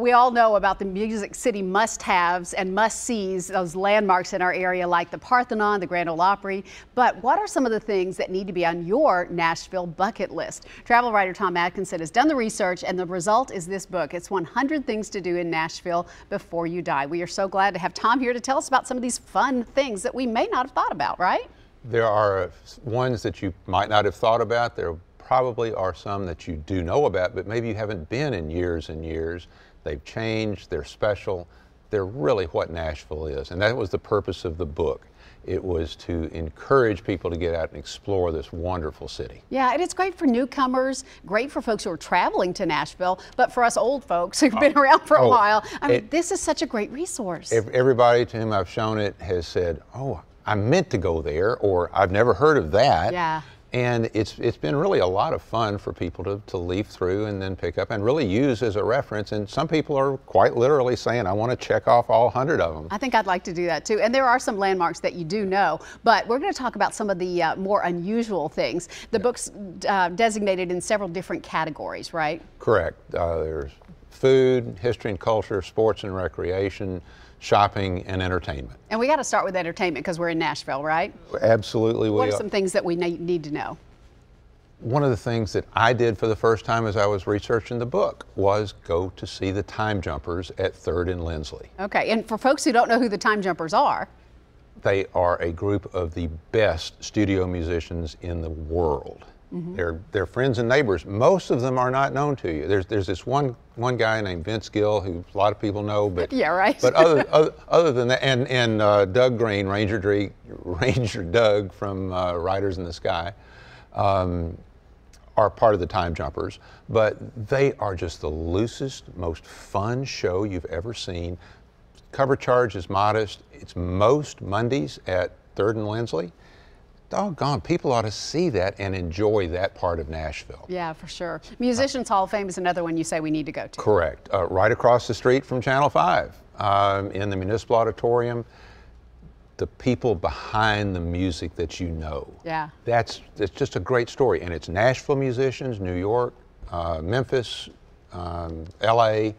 We all know about the Music City must-haves and must-sees, those landmarks in our area like the Parthenon, the Grand Ole Opry. But what are some of the things that need to be on your Nashville bucket list? Travel writer Tom Adkinson has done the research, and the result is this book. It's 100 Things to Do in Nashville Before You Die. We are so glad to have Tom here to tell us about some of these fun things that we may not have thought about, right? There are ones that you might not have thought about. There probably are some that you do know about, but maybe you haven't been in years and years. They've changed, they're special, they're really what Nashville is. And that was the purpose of the book. It was to encourage people to get out and explore this wonderful city. Yeah, and it's great for newcomers, great for folks who are traveling to Nashville, but for us old folks who've been around for a while, I mean, this is such a great resource. Everybody to whom I've shown it has said, oh, I meant to go there, or I've never heard of that. Yeah. And it's been really a lot of fun for people to leaf through and then pick up and really use as a reference. And some people are quite literally saying, I want to check off all 100 of them. I think I'd like to do that too. And there are some landmarks that you do know, but we're going to talk about some of the more unusual things. The book's designated in several different categories, right? Correct. There's food, history and culture, sports and recreation, shopping and entertainment. And we got to start with entertainment because we're in Nashville, right? Absolutely. What are some things that we need to know? One of the things that I did for the first time as I was researching the book was go to see the Time Jumpers at 3rd and Lindsley. Okay, and for folks who don't know who the Time Jumpers are, they are a group of the best studio musicians in the world. Mm-hmm. They're friends and neighbors. Most of them are not known to you. There's this one guy named Vince Gill who a lot of people know, but yeah, right. But other than that, and Doug Green, Ranger Doug from Riders in the Sky, are part of the Time Jumpers. But they are just the loosest, most fun show you've ever seen. Cover charge is modest. It's most Mondays at 3rd and Lindsley. Doggone, people ought to see that and enjoy that part of Nashville. Yeah, for sure. Musicians Hall of Fame is another one you say we need to go to. Correct. Right across the street from Channel 5 in the Municipal Auditorium. The people behind the music that you know. Yeah. It's just a great story. And it's Nashville musicians, New York, Memphis, LA.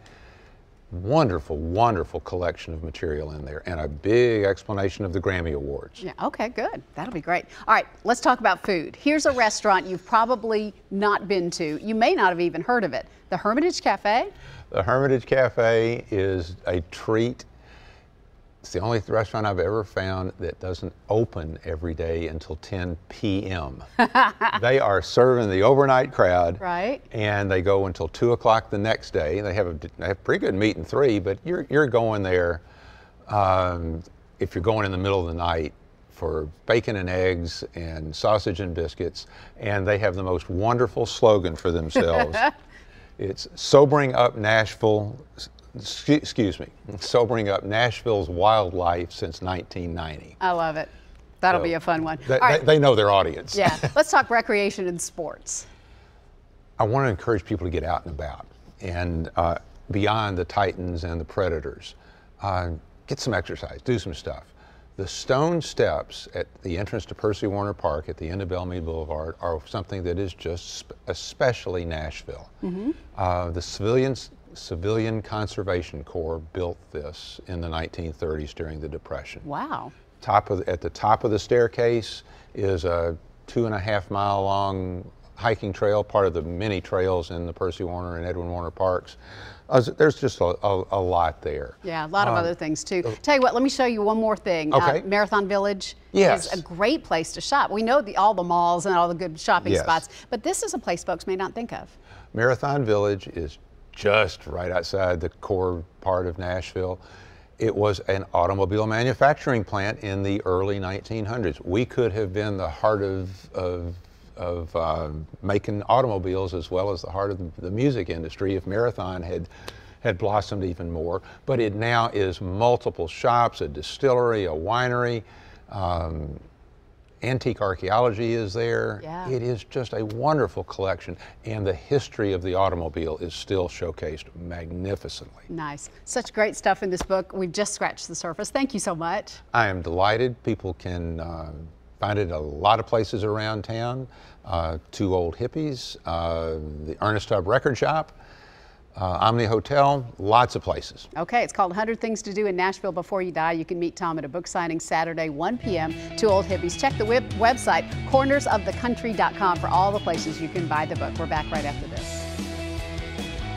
Wonderful, wonderful collection of material in there, and a big explanation of the Grammy Awards. Yeah, okay, good. That'll be great. All right, let's talk about food. Here's a restaurant you've probably not been to. You may not have even heard of it. The Hermitage Cafe? The Hermitage Cafe is a treat. It's the only restaurant I've ever found that doesn't open every day until 10 p.m. They are serving the overnight crowd, right? And they go until 2 o'clock the next day. They have pretty good meat and 3, but you're going there if you're going in the middle of the night for bacon and eggs and sausage and biscuits, and they have the most wonderful slogan for themselves. It's sobering up Nashville. Excuse me, sobering up Nashville's wildlife since 1990. I love it. That'll be a fun one. They know their audience. Yeah, let's talk recreation and sports. I want to encourage people to get out and about and beyond the Titans and the Predators. Get some exercise, do some stuff. The stone steps at the entrance to Percy Warner Park at the end of Belmead Boulevard are something that is just especially Nashville. Mm-hmm. The Civilian Conservation Corps built this in the 1930s during the Depression. Wow. At the top of the staircase is a 2.5 mile long hiking trail, part of the many trails in the Percy Warner and Edwin Warner parks. There's just a lot there. Yeah, a lot of other things too. Tell you what, let me show you one more thing. Okay. Marathon Village is a great place to shop. We know all the malls and all the good shopping spots, but this is a place folks may not think of. Marathon Village is just right outside the core part of Nashville. It was an automobile manufacturing plant in the early 1900s. We could have been the heart of making automobiles as well as the heart of the music industry if Marathon had blossomed even more. But it now is multiple shops, a distillery, a winery. Antique archaeology is there. Yeah. It is just a wonderful collection, and the history of the automobile is still showcased magnificently. Nice. Such great stuff in this book. We've just scratched the surface. Thank you so much. I am delighted. People can find it a lot of places around town. Two Old Hippies, the Ernest Tubb Record Shop, Omni Hotel, lots of places. Okay, it's called 100 Things to Do in Nashville Before You Die. You can meet Tom at a book signing Saturday, 1 p.m. 2 Old Hippies. Check the website, cornersofthecountry.com, for all the places you can buy the book. We're back right after this.